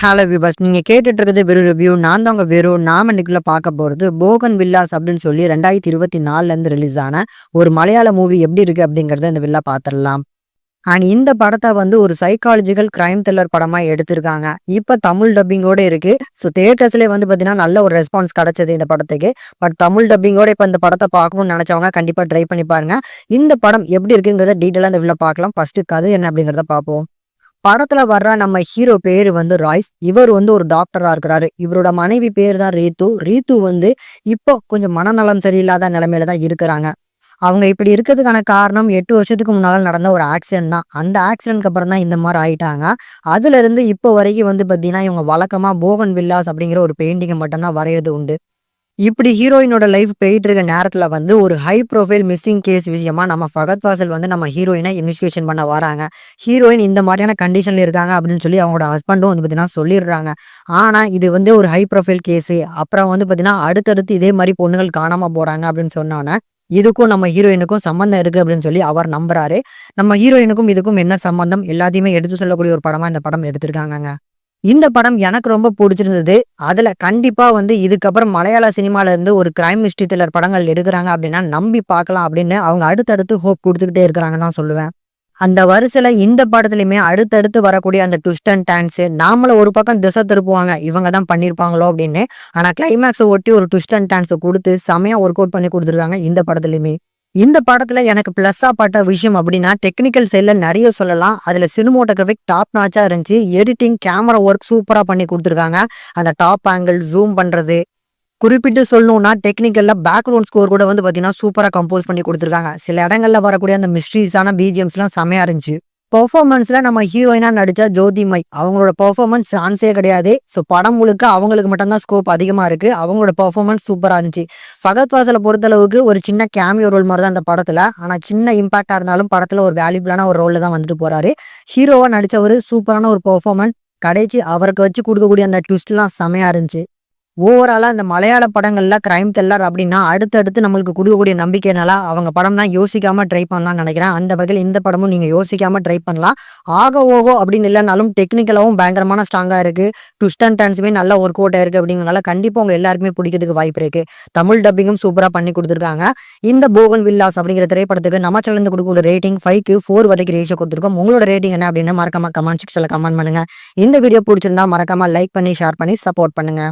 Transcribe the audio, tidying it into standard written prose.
Hello viewers, நீங்க கேட்டுட்டு இருக்கிறது வெறும் ரிவ்யூ. நான் தான் உங்க வெறும். நாம இன்னைக்குள்ள பார்க்க போறது போகன் வில்லாஸ் அப்படின்னு சொல்லி 2024ல இருந்து ரிலீஸ் ஆன ஒரு மலையாள மூவி எப்படி இருக்கு அப்படிங்கறத இந்த வில்லா பாத்திரலாம். அண்ட் இந்த படத்தை ஒரு சைக்காலஜிக்கல் கிரைம் த்ரில்லர் படமா எடுத்திருக்காங்க. இப்ப தமிழ் டப்பிங்கோட இருக்கு. ஸோ தியேட்டர்ஸ்லேயே பாத்தீங்கன்னா நல்ல ஒரு ரெஸ்பான்ஸ் கிடைச்சது இந்த படத்துக்கு. பட் தமிழ் டப்பிங்கோட இப்ப இந்த படத்தை பார்க்கணும்னு நினைச்சவங்க கண்டிப்பா ட்ரை பண்ணி பாருங்க. இந்த படம் எப்படி இருக்குங்கிறத டீட்டெயிலா இந்த வில்ல பார்க்கலாம். ஃபர்ஸ்ட் கதை என்ன அப்படிங்கறத பார்ப்போம். படத்துல வர்ற நம்ம ஹீரோ பேரு ராய்ஸ். இவர் ஒரு டாக்டரா இருக்கிறாரு. இவரோட மனைவி பேர் தான் ரீத்து. ரீத்து இப்போ கொஞ்சம் மனநலம் சரியில்லாத நிலைமையில தான் இருக்கிறாங்க. அவங்க இப்படி இருக்கிறதுக்கான காரணம் 8 வருஷத்துக்கு முன்னால நடந்த ஒரு ஆக்சிடென்ட் தான். அந்த ஆக்சிடென்ட்க்கு அப்புறம் தான் இந்த மாதிரி ஆயிட்டாங்க. அதுல இருந்து இப்போ வரைக்கும் பாத்தீங்கன்னா இவங்க வழக்கமா போகன் வில்லாஸ் அப்படிங்கிற ஒரு பெயிண்டிங்கை மட்டும்தான் வரைகிறது உண்டு. இப்படி ஹீரோயினோட லைஃப் போயிட்டு இருக்க நேரத்துல ஒரு ஹை ப்ரொஃபைல் மிஸ்ஸிங் கேஸ் விஷயமா நம்ம ஃபகத் ஃபாசில் நம்ம ஹீரோயினை இன்வெஸ்டிகேஷன் பண்ண வராங்க. ஹீரோயின் இந்த மாதிரியான கண்டிஷன்ல இருக்காங்க அப்படின்னு சொல்லி அவங்களோட ஹஸ்பண்டும் பார்த்தீங்கன்னா சொல்லிடுறாங்க. ஆனா இது ஒரு ஹை ப்ரொஃபைல் கேஸ். அப்புறம் பார்த்தீங்கன்னா அடுத்தடுத்து இதே மாதிரி பொண்ணுகள் காணாம போறாங்க அப்படின்னு சொன்னோன்னே இதுக்கும் நம்ம ஹீரோயினுக்கும் சம்பந்தம் இருக்கு அப்படின்னு சொல்லி அவர் நம்புறாரு. நம்ம ஹீரோயினுக்கும் இதுக்கும் என்ன சம்பந்தம் எல்லாத்தையுமே எடுத்து சொல்லக்கூடிய ஒரு படமா இந்த படம் எடுத்திருக்காங்க. இந்த படம் எனக்கு ரொம்ப பிடிச்சிருந்தது. அதுல கண்டிப்பா இதுக்கப்புறம் மலையாள சினிமால இருந்து ஒரு கிரைம் மிஸ்ட்ரி த்ரில்லர் படங்கள் எடுக்கிறாங்க அப்படின்னா நம்பி பார்க்கலாம் அப்படின்னு அவங்க அடுத்தடுத்து ஹோப் கொடுத்துக்கிட்டே இருக்கிறாங்கன்னு தான் சொல்லுவேன். அந்த வரிசையில இந்த படத்துலயுமே அடுத்தடுத்து வரக்கூடிய அந்த ட்விஸ்ட் அண்ட் டர்ன்ஸ் நாமள ஒரு பக்கம் திசை திருப்புவாங்க, இவங்க தான் பண்ணிருப்பாங்களோ அப்படின்னு. ஆனா கிளைமேக்ஸை ஒட்டி ஒரு ட்விஸ்ட் அண்ட் டர்ன்ஸை கொடுத்து செமையா ஒர்க் அவுட் பண்ணி கொடுத்துருக்காங்க இந்த படத்துலயுமே. இந்த படத்துல எனக்கு பிளஸ்ஸா பட்ட விஷயம் அப்படின்னா டெக்னிக்கல் சைட்ல நிறைய சொல்லலாம். அதுல சினிமோட்டோகிராஃபிக் டாப் நாச்சா இருந்துச்சு. எடிட்டிங், கேமரா ஒர்க் சூப்பரா பண்ணி கொடுத்துருக்காங்க. அந்த டாப் ஆங்கிள், ஜூம் பண்றது, குறிப்பிட்டு சொல்லணும்னா டெக்னிக்கல்ல பேக்ரவுண்ட் ஸ்கோர் கூட பாத்தீங்கன்னா சூப்பரா கம்போஸ் பண்ணி கொடுத்துருக்காங்க. சில இடங்கள்ல வரக்கூடிய அந்த மிஸ்ட்ரீஸான பிஜிஎம்ஸ் எல்லாம் செமையா இருந்துச்சு. பெர்ஃபார்மன்ஸ்ல நம்ம ஹீரோயினா நடிச்ச ஜோதிமை அவங்களோட பெர்ஃபார்மன்ஸ் சான்ஸே கிடையாது. ஸோ படம் முழுக்க அவங்களுக்கு மட்டும்தான் ஸ்கோப் அதிகமா இருக்கு. அவங்களோட பெர்ஃபார்மன்ஸ் சூப்பரா இருந்துச்சு. ஃபகத் ஃபாசிலை பொறுத்தளவுக்கு ஒரு சின்ன கேமியோ ரோல் மாதிரி தான் இந்த படத்துல. ஆனா சின்ன இம்பாக்டா இருந்தாலும் படத்துல ஒரு வேல்யூபிளான ஒரு ரோல்ல தான் வந்துட்டு போறாரு. ஹீரோவா நடிச்சவர் சூப்பரான ஒரு பெர்ஃபார்மன்ஸ். கடைசி அவருக்கு வச்சு கொடுக்கக்கூடிய அந்த ட்விஸ்ட் எல்லாம் செமையா இருந்துச்சு. ஓவராலா இந்த மலையாள படங்கள்ல கிரைம் த்ரில்லர் அப்படின்னா அடுத்தடுத்து நம்மளுக்கு கொடுக்கக்கூடிய நம்பிக்கைனால அவங்க படம்னா யோசிக்காம ட்ரை பண்ணலாம்னு நினைக்கிறேன். அந்த வகையில் இந்த படமும் நீங்க யோசிக்காம ட்ரை பண்ணலாம். ஆக ஓகோ அப்படின்னு இல்லைனாலும் டெக்னிக்கலாவும் பயங்கரமான ஸ்ட்ராங்கா இருக்கு. ட்விஸ்ட் அண்ட் டர்ன்ஸுமே நல்ல ஒர்க் அவுட் ஆயிருக்கு. அப்படிங்கிறனால கண்டிப்பா உங்க எல்லாருக்குமே பிடிக்கிறதுக்கு வாய்ப்பு இருக்கு. தமிழ் டப்பிங்கும் சூப்பரா பண்ணி கொடுத்துருக்காங்க. இந்த போகன் வில்லாஸ் அப்படிங்கிற திரைப்படத்துக்கு நம்ம சேனல் கொடுக்கக்கூடிய ரேட்டிங் 5க்கு 4 வரைக்கும் ரேஷியோ கொடுத்துருக்கோம். உங்களோட ரேட்டிங் என்ன அப்படின்னு மறக்காம கமெண்ட் செக்ஷன்ல கமெண்ட் பண்ணுங்க. இந்த வீடியோ பிடிச்சிருந்தா மறக்காம லைக் பண்ணி ஷேர் பண்ணி சப்போர்ட் பண்ணுங்க.